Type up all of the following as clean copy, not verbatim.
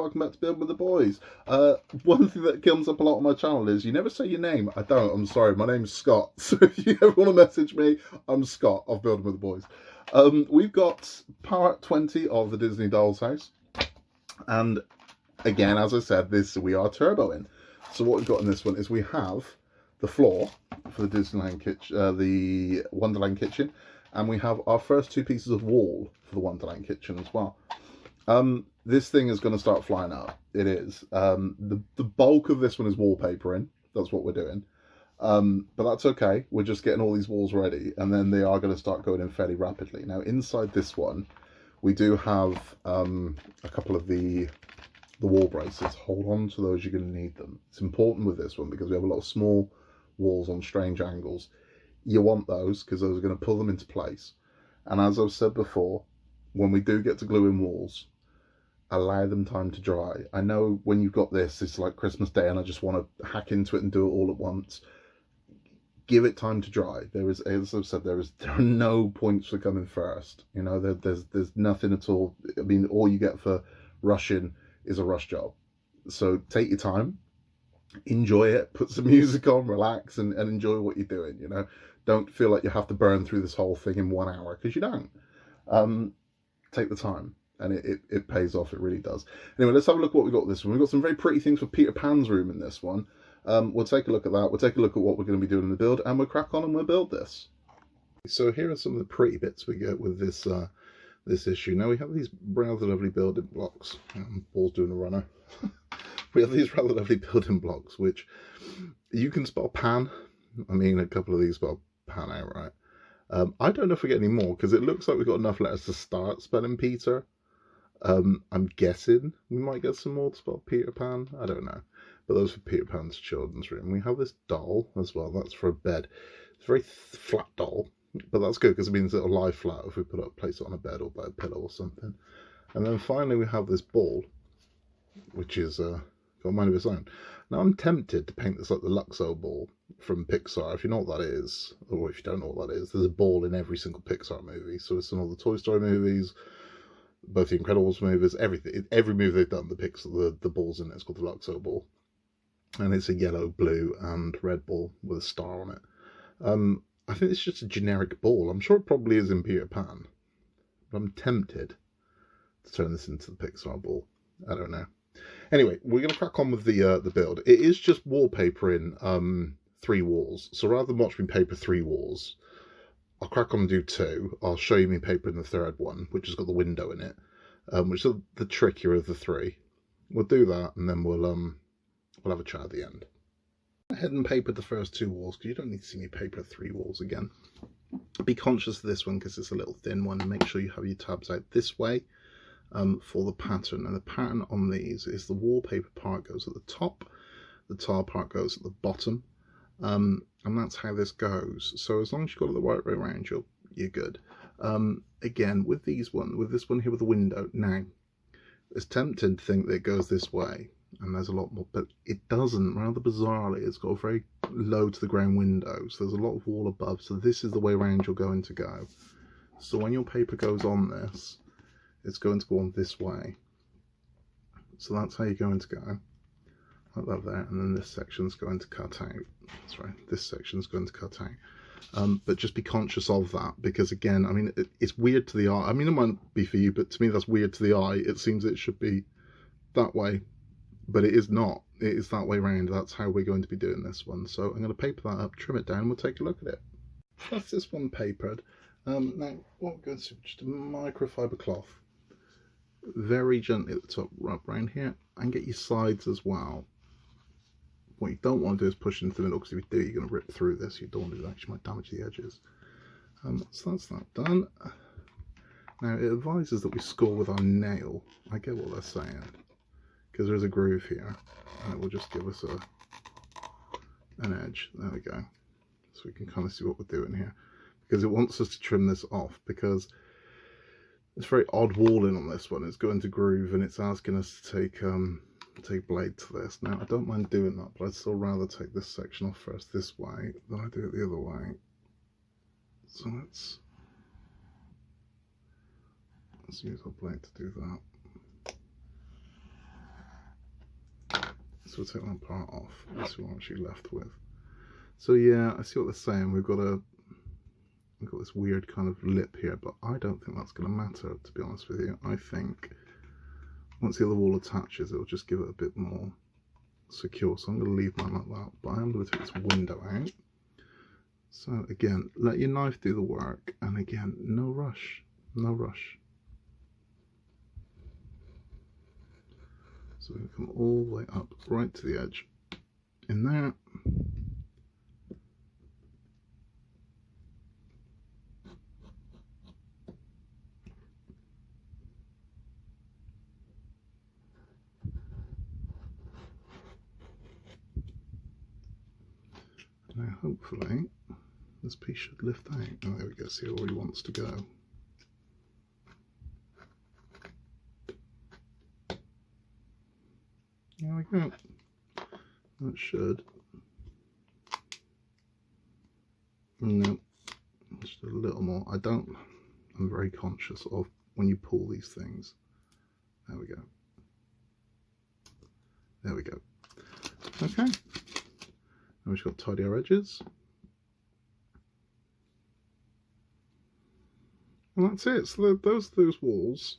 welcome back to Building with the Boys. One thing that comes up a lot on my channel is you never say your name. I don't, I'm sorry, my name's Scott. So if you ever want to message me, I'm Scott of Building with the Boys. We've got part 20 of the Disney Doll's House. And again, as I said, we are turboing. So what we've got in this one is we have the floor for the Disneyland kitchen, the Wonderland kitchen, and we have our first two pieces of wall for the Wonderland kitchen as well. This thing is going to start flying up. It is. The bulk of this one is wallpapering. That's what we're doing. But that's okay. We're just getting all these walls ready, and then they are going to start going in fairly rapidly. Now, inside this one, we do have a couple of the wall braces. Hold on to those, you're going to need them. It's important with this one because we have a lot of small walls on strange angles. You want those because those are going to pull them into place. And as I've said before, when we do get to gluing walls, allow them time to dry. I know when you've got this, it's like Christmas Day and I just want to hack into it and do it all at once. Give it time to dry. There is, as I've said, there are no points for coming first. You know, there's nothing at all. I mean, all you get for rushing is a rush job. So take your time, enjoy it, put some music on, relax, and enjoy what you're doing. You know, don't feel like you have to burn through this whole thing in 1 hour, because you don't. Take the time, and it pays off. It really does. Anyway, let's have a look at what we got this one. We've got some very pretty things for Peter Pan's room in this one. We'll take a look at that. We'll take a look at what we're going to be doing in the build, and we'll crack on and we'll build this. So here are some of the pretty bits we get with this this issue. Now we have these rather lovely building blocks. Paul's doing a runner. We have these rather lovely building blocks, which you can spell pan. I mean, a couple of these spell pan out, right? I don't know if we get any more, because it looks like we've got enough letters to start spelling Peter. I'm guessing we might get some more to spell Peter Pan. I don't know. But those for Peter Pan's children's room. We have this doll as well. That's for a bed. It's a very flat doll, but that's good because it means it'll lie flat if we place it on a bed or by a pillow or something. And then finally we have this ball, which is got a mind of its own. Now I'm tempted to paint this like the Luxo ball from Pixar. If you know what that is, or if you don't know what that is, there's a ball in every single Pixar movie. So it's in all the Toy Story movies, both the Incredibles movies, everything. Every movie they've done, the ball's in it. It's called the Luxo ball. And it's a yellow, blue, and red ball with a star on it. I think it's just a generic ball. I'm sure it probably is in Peter Pan, but I'm tempted to turn this into the Pixar ball. I don't know. Anyway, we're going to crack on with the build. It is just wallpapering 3 walls. So rather than watch me paper 3 walls, I'll crack on and do 2. I'll show you me paper in the 3rd one, which has got the window in it, which is the trickier of the 3. We'll do that, and then we'll have a chat at the end. I went ahead and papered the first 2 walls, because you don't need to see me paper 3 walls again. Be conscious of this one because it's a little thin one, and make sure you have your tabs out this way for the pattern. And the pattern on these is the wallpaper part goes at the top, the tile part goes at the bottom, and that's how this goes. So as long as you've got it the right way around, you're good. Again, with this one here with the window, now it's tempting to think that it goes this way, and there's a lot more, but it doesn't. Rather bizarrely, it's got a very low to the ground window, so there's a lot of wall above, so this is the way around you're going to go. So when your paper goes on this, it's going to go on this way. So that's how you're going to go, like that there, and then this section's going to cut out. That's right, this section's going to cut out. But just be conscious of that, because again, I mean, it's weird to the eye. I mean, it might be for you, but to me that's weird to the eye. It seems it should be that way, but it is not. It is that way around. That's how we're going to be doing this one. So I'm going to paper that up, trim it down, we'll take a look at it. That's this one papered. Now what we're going to do, just a microfiber cloth, very gently at the top, rub around here, and get your sides as well. What you don't want to do is push into the middle, because if you do, you're going to rip through this. You don't want to do that, you might damage the edges. So that's that done. Now it advises that we score with our nail. I get what they're saying, because there's a groove here, and it will just give us an edge. There we go. So we can kind of see what we're doing here, because it wants us to trim this off, because it's very odd walling on this one. It's going to groove, and it's asking us to take blade to this. Now I don't mind doing that, but I'd still rather take this section off first this way than I do it the other way. So let's use our blade to do that. so we'll take that part off. That's what we're actually left with. So yeah, I see what they're saying. We've got this weird kind of lip here, but I don't think that's going to matter, to be honest with you. I think once the other wall attaches, it'll just give it a bit more secure. So I'm going to leave mine like that, but I am going to take this window out. So again, let your knife do the work, and again, no rush, no rush. So we come all the way up right to the edge in there. Now hopefully this piece should lift out. Oh, there we go, see where he wants to go. There we go. That should. No, just a little more. I'm very conscious of when you pull these things. There we go. There we go. Okay. Now we've got to tidy our edges. And that's it. So those walls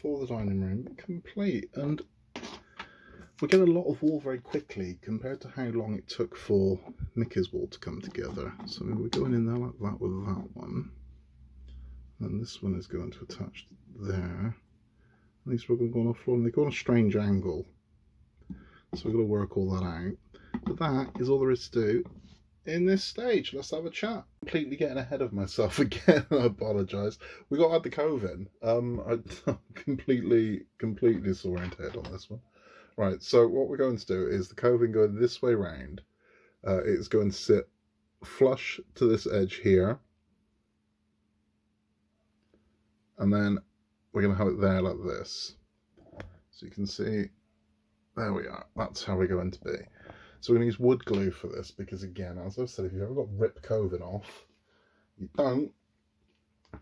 for the dining room complete. And we get a lot of wall very quickly compared to how long it took for Mickey's wall to come together. So we're going in there like that with that one. And this one is going to attach there. These are going to go on the floor, and they go on a strange angle. So we've got to work all that out. But that is all there is to do in this stage. Let's have a chat. Completely getting ahead of myself again. I apologise. We got to add the cove in. I'm completely disoriented on this one. Right, so what we're going to do is the coving going this way round. It's going to sit flush to this edge here. And then we're going to have it there like this. So you can see, there we are. That's how we're going to be. So we're going to use wood glue for this because, again, as I've said, if you've ever got rip coving off, you don't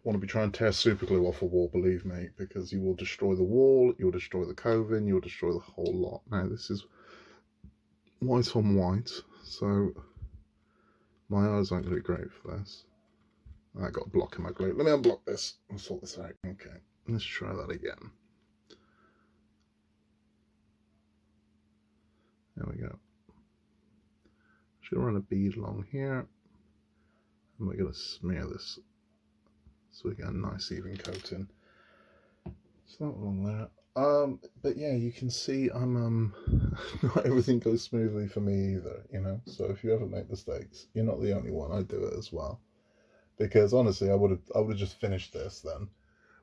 want to be trying to tear super glue off a wall, believe me, because you will destroy the wall, you'll destroy the coving, you'll destroy the whole lot. Now, this is white on white, so my eyes aren't going to be great for this. I got a block in my glue. Let me unblock this and sort this out. Okay, let's try that again. There we go. Just going to run a bead along here, and we're going to smear this so we get a nice even coating. So that one there. But yeah, you can see I'm not everything goes smoothly for me either, you know. So if you ever make mistakes, you're not the only one. I do it as well. Because honestly, I would have just finished this then,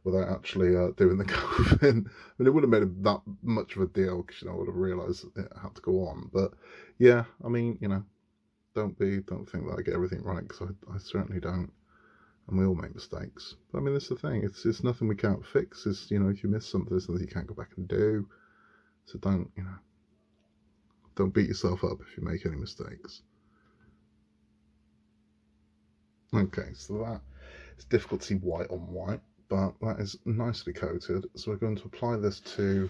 without actually doing the coving. I mean, it wouldn't have made it that much of a deal because, you know, I would have realised it had to go on. But yeah, I mean, you know, don't think that I get everything right, because I certainly don't, and we all make mistakes. But I mean, that's the thing. It's nothing we can't fix. It's, you know, if you miss something, there's something you can't go back and do. So don't, you know, don't beat yourself up if you make any mistakes. Okay, so that is difficult to see white on white, but that is nicely coated. So we're going to apply this to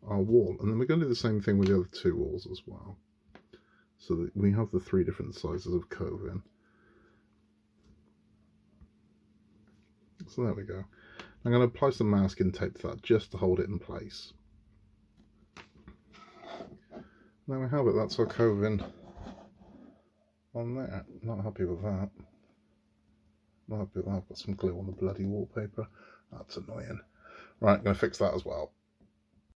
our wall, and then we're going to do the same thing with the other two walls as well. So that we have the 3 different sizes of coving. So there we go. I'm going to apply some masking tape to that just to hold it in place. There we have it. That's our coving on there. Not happy with that. Not happy with that. I've got some glue on the bloody wallpaper. That's annoying. Right, I'm going to fix that as well.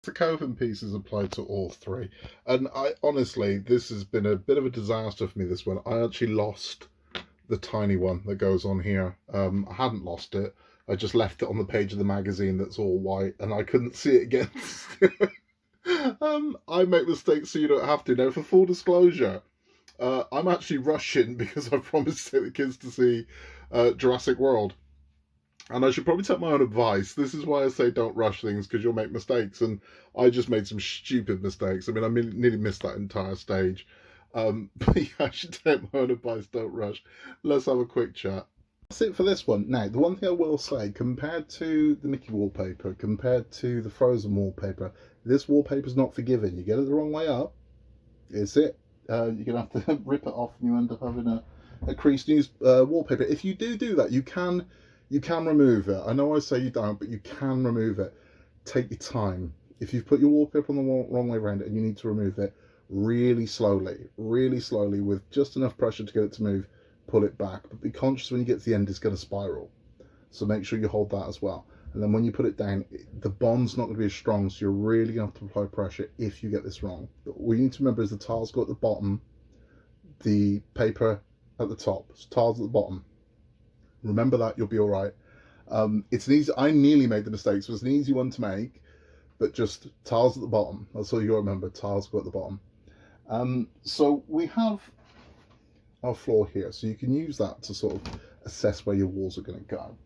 The coving piece is applied to all 3, and I honestly, this has been a bit of a disaster for me, this one. I actually lost the tiny one that goes on here. I hadn't lost it, I just left it on the page of the magazine that's all white, and I couldn't see it again. I make mistakes so you don't have to. Now, for full disclosure, I'm actually rushing because I promised to take the kids to see Jurassic World. And I should probably take my own advice. This is why I say don't rush things, because you'll make mistakes. And I just made some stupid mistakes. I mean, I nearly missed that entire stage. But yeah, I should take my own advice, don't rush. Let's have a quick chat. That's it for this one. Now, the one thing I will say, compared to the Mickey wallpaper, compared to the Frozen wallpaper, this wallpaper is not forgiving. You get it the wrong way up, it's it. You're going to have to rip it off and you end up having a creased news wallpaper. If you do that, you can remove it. I know I say you don't, but you can remove it. Take your time. If you've put your wallpaper on the wrong way around and you need to remove it, really slowly with just enough pressure to get it to move, pull it back. But be conscious when you get to the end, it's going to spiral. So make sure you hold that as well. And then when you put it down, the bond's not going to be as strong, so you're really going to have to apply pressure if you get this wrong. But what you need to remember is the tiles go at the bottom, the paper at the top. So tiles at the bottom. Remember that, you'll be all right. It's an easy, I nearly made the mistake, so it's an easy one to make, but just tiles at the bottom. That's all you got to remember, tiles go at the bottom. So we have our floor here, so you can use that to sort of assess where your walls are going to go.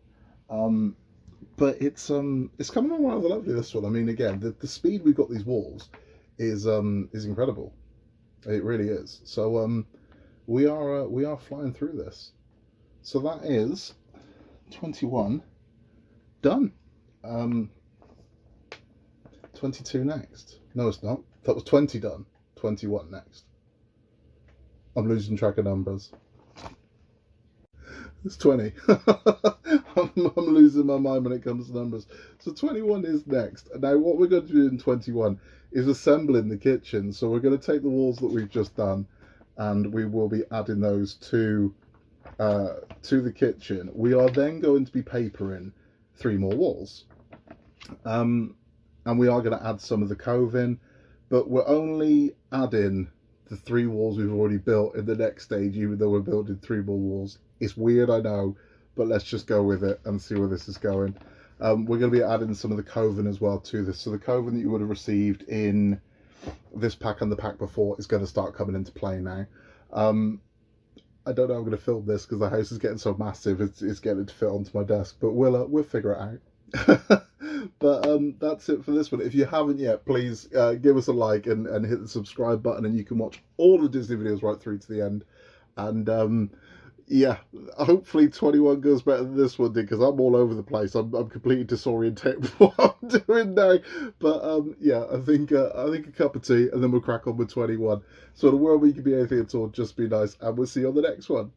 But it's coming on rather lovely, this one. I mean, again, the speed we've got these walls is incredible. It really is. So we are flying through this. So that is 21 done. 22 next. No, it's not. That was 20 done. 21 next. I'm losing track of numbers. It's 20. I'm losing my mind when it comes to numbers. So 21 is next. Now what we're going to do in 21 is assembling the kitchen. So we're going to take the walls that we've just done and we will be adding those to the kitchen. We are then going to be papering 3 more walls. And we are going to add some of the cove in, but we're only adding the 3 walls we've already built in the next stage, even though we're building 3 more walls. It's weird, I know, but let's just go with it and see where this is going. We're going to be adding some of the coven as well to this. So the coven that you would have received in this pack and the pack before is going to start coming into play now. I don't know how I'm going to film this because the house is getting so massive, it's getting to fit onto my desk, but we'll figure it out. But that's it for this one. If you haven't yet, please give us a like and hit the subscribe button, and you can watch all the Disney videos right through to the end. And yeah, hopefully 21 goes better than this one did, because I'm all over the place. I'm completely disorientated with what I'm doing now. But yeah, I think a cup of tea, and then we'll crack on with 21. So in a world where you can be anything at all, just be nice, and we'll see you on the next one.